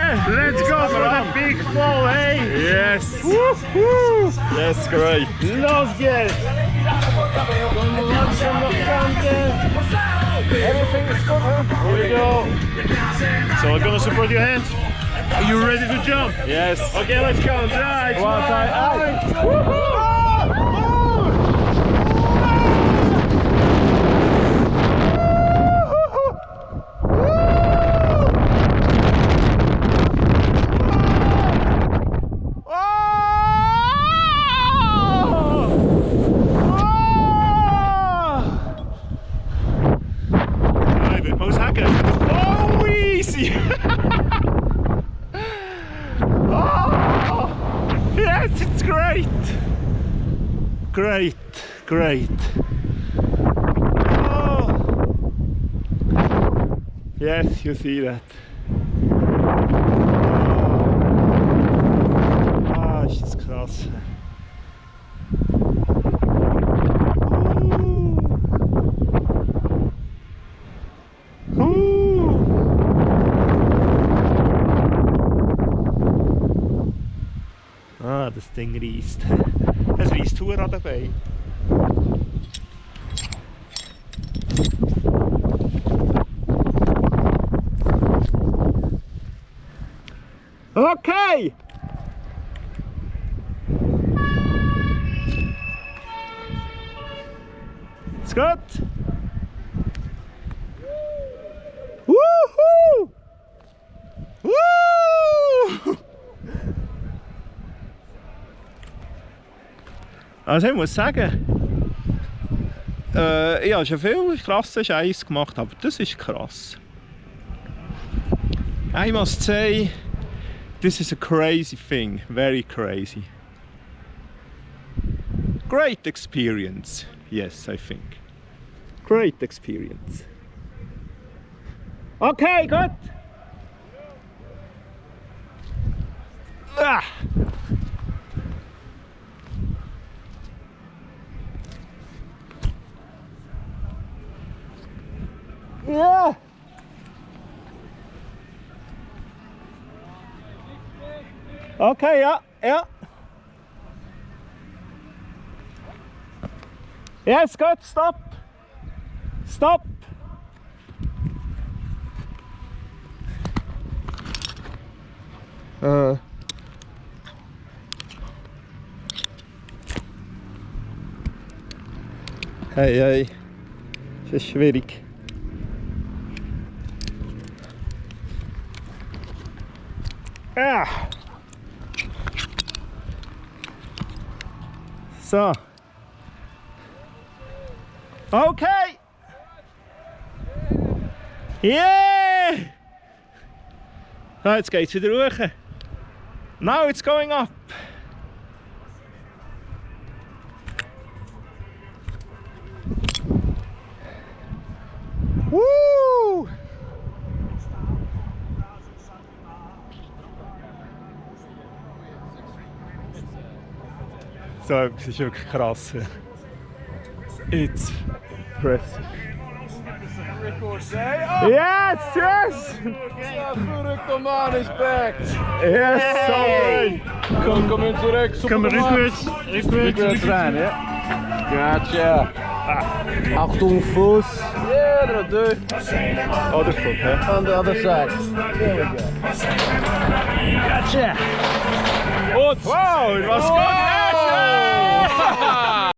Yeah! Let's go for the big fall, hey! Yes! Woohoo! Yes, great! Los geht's! Everything is good, huh? Here we go! So I'm gonna support your hand. Are you ready to jump? Yes! Okay, let's go. Right, Verzasca. Oh, easy! Oh, yes, it's great! Great, great. Oh. Yes, you see that. Ah, das ist krass. Ah, das Ding reisst. Es reisst hure an den Beinen. Okay! Ist gut? Woohoo! Woo! Also ich muss sagen, ich habe schon viel krasse Scheiß gemacht, aber das ist krass. I must say, this is a crazy thing, very crazy. Great experience, yes, I think. Great experience. Okay, good. Ah. Yeah. Okay, yeah, yeah. Yes, good, stop. Stop. Hey, hey. Das ist schwierig. Ah. So. Okay. Yeah. So, jetzt geht's wieder hoch. Now it's going up. Woo! So, es ist wirklich krass. It's impressive. Yes, yes! Verrückter Mann is back! Yes, so great! Kom in zurück, super Können wir Mann. rückwärts rein, ja? Gotcha! Achtung, Fuß! Yeah, that'll do. Other foot, huh? On the other side. There we go. Gotcha! Wow, it was good!